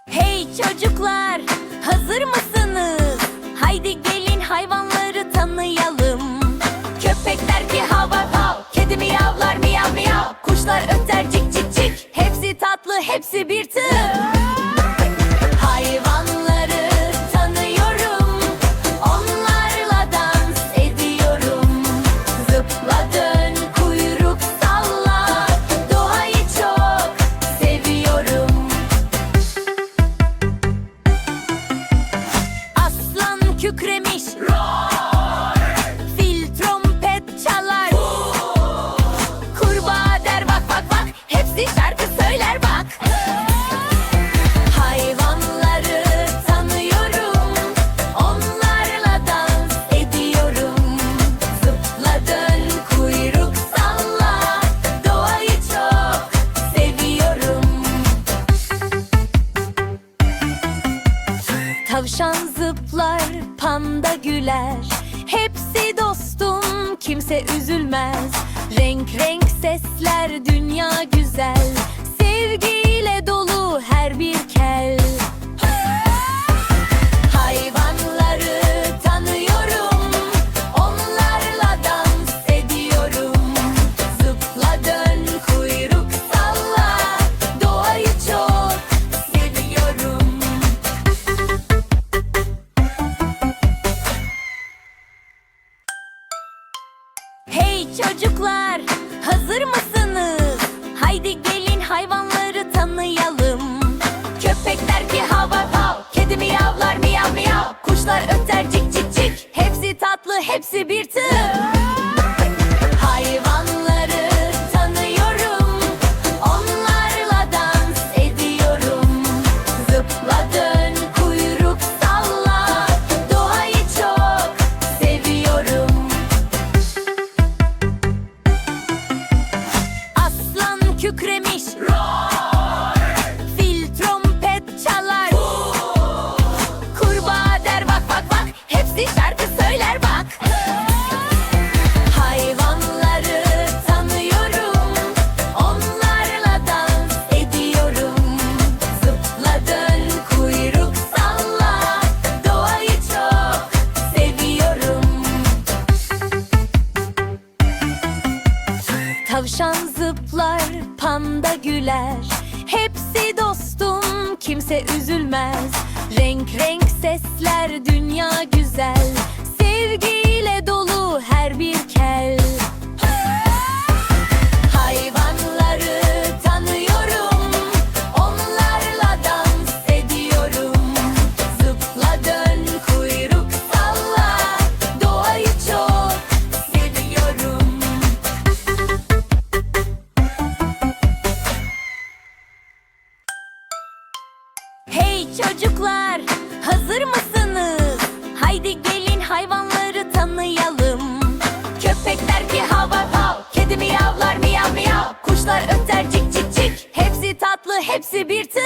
Hey çocuklar, hazır mısınız? Haydi gelin hayvanları tanıyalım. Köpek der ki hav hav hav, kedi miyavlar miyav miyav, kuşlar öter cik cik cik, hepsi tatlı, hepsi bir tür. Hayvanları tanıyorum, onlarla dans ediyorum. Zıpla dön, kuyruk salla, doğayı çok seviyorum. Aslan kükremiş, fil trompet çalar, kurbağa der bak bak bak, hepsi şarkı söyler bak. Hayvanları tanıyorum, onlarla dans ediyorum. Zıpla dön, kuyruk salla, doğayı çok seviyorum. Tavşan zıplar, panda güler, hepsi dostum, kimse üzülmez. Renk renk sesler, dünya güzel, sevgiyle dolu her bir kel. Hayvanları tanıyorum, onlarla dans ediyorum. Zıpla dön, kuyruk salla, doğayı çok seviyorum. Hey çocuklar, hazır mısınız? Haydi gelin hayvanları tanıyalım. Köpek der ki hav hav hav, kedi miyavlar miyav miyav, kuşlar öter cik cik cik, hepsi tatlı, hepsi bir tür. Hayvanları tanıyorum, onlarla dans ediyorum. Zıpla dön, kuyruk salla, doğayı çok seviyorum. Aslan kükremiş, fil trompet çalar, kurbağa der bak bak bak, hepsi şarkı söyler bak. Hayvanları tanıyorum, onlarla dans ediyorum. Zıpla dön, kuyruk salla, doğayı çok seviyorum. Tavşan zıplar, panda güler, hepsi dostum, kimse üzülmez. Renk renk sesler, dünya güzel, sevgiyle dolu her bir kel. Hayvanları tanıyorum, onlarla dans ediyorum. Zıpla dön, kuyruk salla, doğayı çok seviyorum. Hey çocuklar, hazır mısınız? Haydi gelin hayvanları tanıyalım. Köpek der ki hav hav hav, kedi miyavlar miyav miyav, kuşlar öter cik cik cik, hepsi tatlı, hepsi bir tür.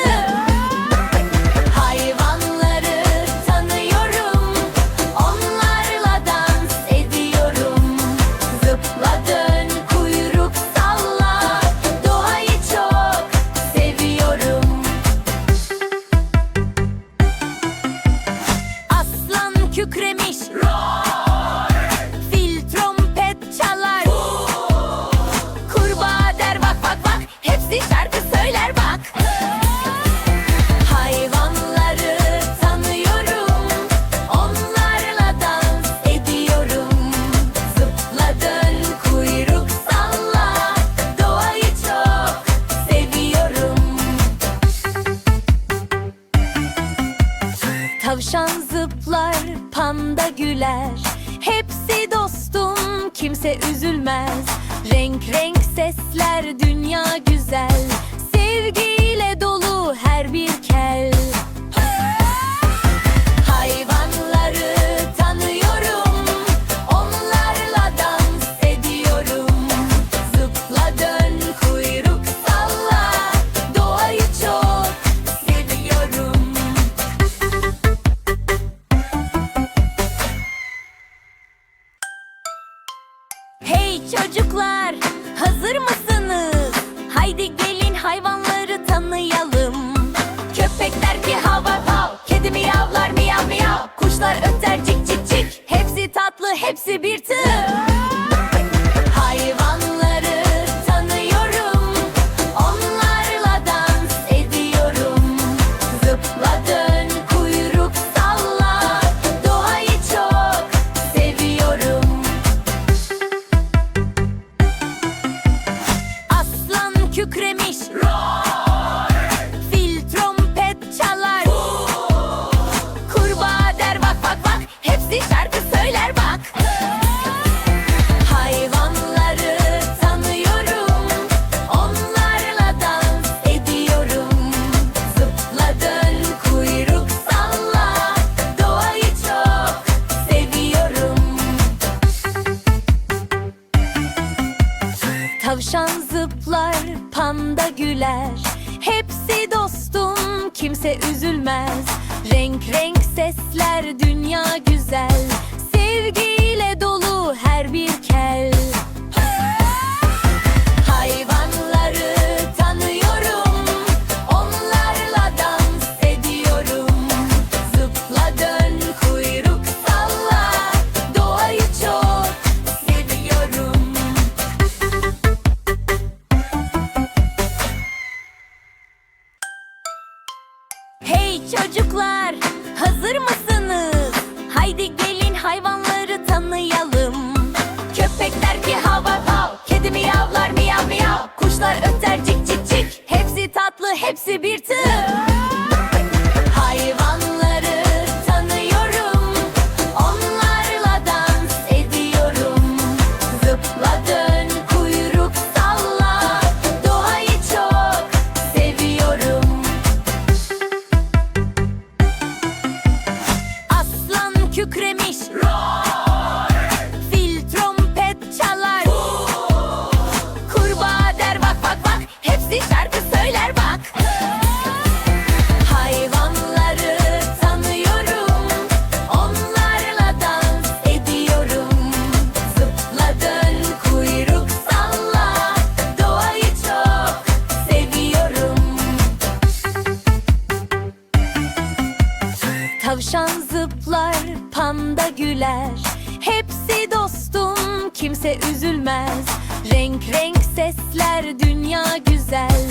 Hayvanları tanıyorum, onlarla dans ediyorum. Zıpla dön, kuyruk salla, doğayı çok seviyorum. Aslan kükremiş, fil trompet çalar, kurbağa der bak bak bak, hepsi şarkı söyler bak. Hayvanları tanıyorum, onlarla dans ediyorum. Zıpla dön, kuyruk salla, doğayı çok seviyorum. Tavşan zıplar, panda güler, hepsi dostum, kimse üzülmez. Renk renk sesler, dünya güzel, sevgiyle dolu her bir kel. Hayvanları tanıyorum, onlarla dans ediyorum. Zıpla dön, kuyruk salla, doğayı çok seviyorum. Hey çocuklar, hazır mısınız? Haydi gelin hayvanları tanıyalım. Köpek der ki hav hav hav, kedi miyavlar miyav miyav, kuşlar öter cik cik cik, hepsi tatlı hepsi bir tür. Hayvanları tanıyorum, onlarla dans ediyorum. Zıpla dön kuyruk salla, doğayı çok seviyorum. Aslan kükremiş, fil trompet çalar, kurbağa der bak bak bak, hepsi şarkı söyler bak. Hayvanları tanıyorum, onlarla dans ediyorum. Zıpla dön kuyruk salla, doğayı çok seviyorum. Tavşan zıplar, panda güler, hepsi dostum, kimse üzülmez. Renk renk sesler, dünya güzel, sevgiyle dolu her bir kel. Hayvanları tanıyorum, onlarla dans ediyorum. Zıpla dön kuyruk salla, doğayı çok seviyorum. Hey çocuklar, hazır mısınız? Haydi gelin hayvanları tanıyalım. Köpek der ki hav hav hav, kedi miyavlar miyav miyav, kuşlar öter cik cik cik, hepsi tatlı hepsi bir tür. Hayvanları tanıyorum, onlarla dans ediyorum. Zıpla dön kuyruk salla, doğayı çok seviyorum. Aslan kükremiş, fil trompet çalar, kurbağa der bak bak bak, hepsi şarkı söyler bak. Hayvanları tanıyorum, onlarla dans ediyorum. Zıpla dön kuyruk salla, doğayı çok seviyorum. Tavşan zıplar, panda güler, hepsi dostum, kimse üzülmez. Renk renk sesler, dünya güzel,